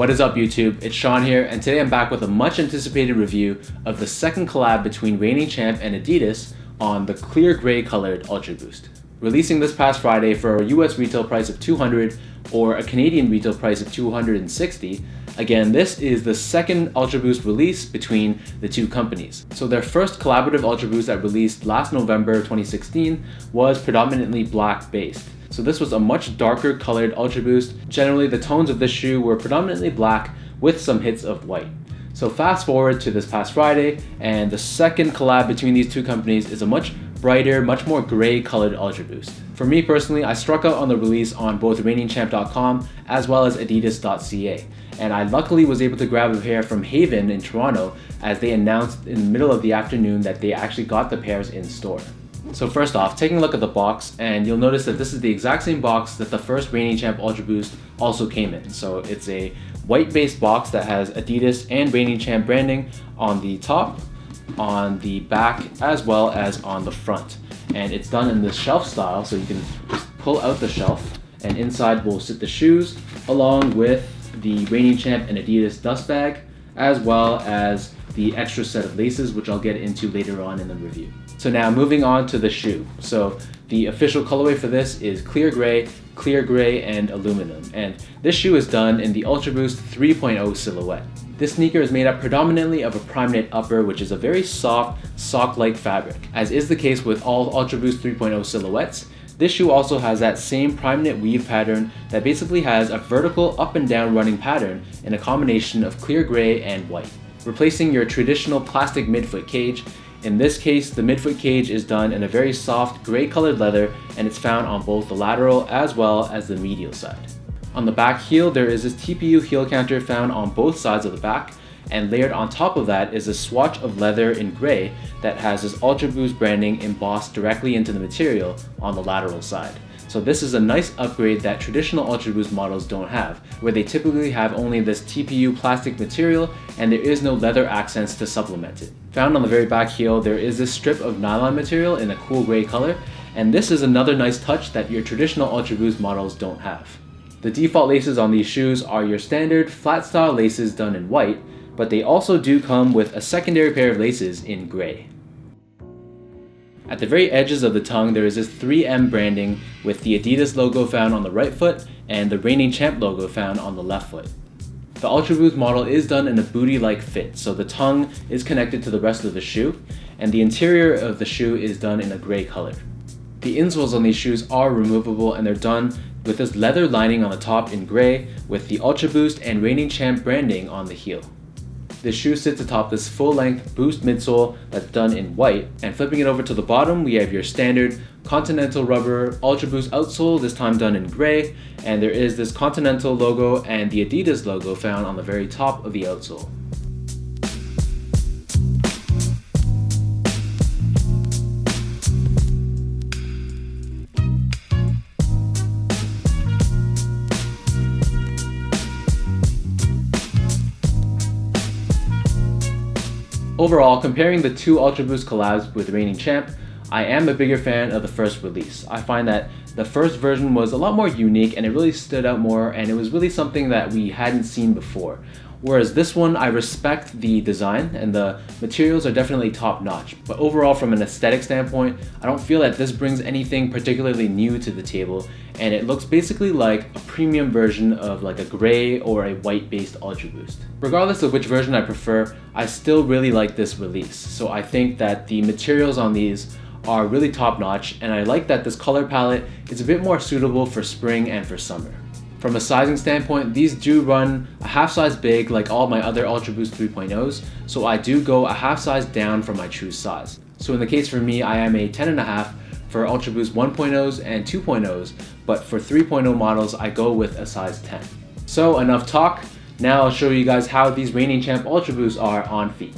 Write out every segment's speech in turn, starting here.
What is up YouTube? It's Sean here, and today I'm back with a much anticipated review of the second collab between Reigning Champ and Adidas on the clear gray colored Ultra Boost. Releasing this past Friday for a US retail price of $200 or a Canadian retail price of $260. Again, this is the second Ultra Boost release between the two companies. So their first collaborative Ultra Boost that released last November 2016 was predominantly black based. So this was a much darker colored Ultra Boost. Generally, the tones of this shoe were predominantly black with some hits of white. So fast forward to this past Friday, and the second collab between these two companies is a much brighter, much more gray colored Ultra Boost. For me personally, I struck out on the release on both reigningchamp.com as well as Adidas.ca. And I luckily was able to grab a pair from Haven in Toronto as they announced in the middle of the afternoon that they actually got the pairs in store. So first off, taking a look at the box, and you'll notice that this is the exact same box that the first Reigning Champ Ultra Boost also came in. So it's a white-based box that has Adidas and Reigning Champ branding on the top, on the back, as well as on the front. And it's done in this shelf style, so you can just pull out the shelf, and inside will sit the shoes, along with the Reigning Champ and Adidas dust bag, as well as the extra set of laces, which I'll get into later on in the review. So now moving on to the shoe. So the official colorway for this is clear gray, and aluminum. And this shoe is done in the Ultra Boost 3.0 silhouette. This sneaker is made up predominantly of a prime knit upper, which is a very soft, sock-like fabric. As is the case with all Ultra Boost 3.0 silhouettes, this shoe also has that same prime knit weave pattern that basically has a vertical up and down running pattern in a combination of clear gray and white, replacing your traditional plastic midfoot cage. In this case, the midfoot cage is done in a very soft gray colored leather, and it's found on both the lateral as well as the medial side. On the back heel, there is this TPU heel counter found on both sides of the back, and layered on top of that is a swatch of leather in gray that has this Ultra Boost branding embossed directly into the material on the lateral side. So this is a nice upgrade that traditional Ultra Boost models don't have, where they typically have only this TPU plastic material and there is no leather accents to supplement it. Found on the very back heel, there is this strip of nylon material in a cool gray color, and this is another nice touch that your traditional Ultra Boost models don't have. The default laces on these shoes are your standard flat style laces done in white, but they also do come with a secondary pair of laces in gray. At the very edges of the tongue, there is this 3M branding with the Adidas logo found on the right foot and the Reigning Champ logo found on the left foot. The Ultra Boost model is done in a booty-like fit, so the tongue is connected to the rest of the shoe, and the interior of the shoe is done in a gray color. The insoles on these shoes are removable, and they're done with this leather lining on the top in gray with the Ultra Boost and Reigning Champ branding on the heel. The shoe sits atop this full-length Boost midsole that's done in white, and flipping it over to the bottom, we have your standard Continental rubber Ultra Boost outsole, this time done in gray, and there is this Continental logo and the Adidas logo found on the very top of the outsole. Overall, comparing the two Ultra Boost collabs with Reigning Champ, I am a bigger fan of the first release. I find that the first version was a lot more unique and it really stood out more, and it was really something that we hadn't seen before. Whereas this one, I respect the design and the materials are definitely top notch. But overall, from an aesthetic standpoint, I don't feel that this brings anything particularly new to the table, and it looks basically like a premium version of like a gray or a white based Ultra Boost. Regardless of which version I prefer, I still really like this release. So I think that the materials on these are really top notch, and I like that this color palette is a bit more suitable for spring and for summer. From a sizing standpoint, these do run a half size big like all my other Ultra Boost 3.0s, so I do go a half size down from my true size. So in the case for me, I am a 10.5 for Ultra Boost 1.0s and 2.0s, but for 3.0 models, I go with a size 10. So enough talk, now I'll show you guys how these Reigning Champ Ultra Boosts are on feet.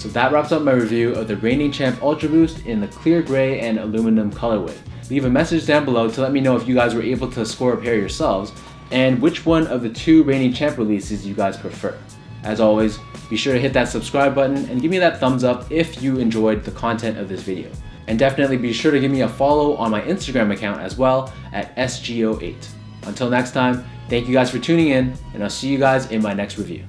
So that wraps up my review of the Reigning Champ Ultra Boost in the clear gray and aluminum colorway. Leave a message down below to let me know if you guys were able to score a pair yourselves and which one of the 2 Reigning Champ releases you guys prefer. As always, be sure to hit that subscribe button and give me that thumbs up if you enjoyed the content of this video. And definitely be sure to give me a follow on my Instagram account as well at SGO8. Until next time, thank you guys for tuning in, and I'll see you guys in my next review.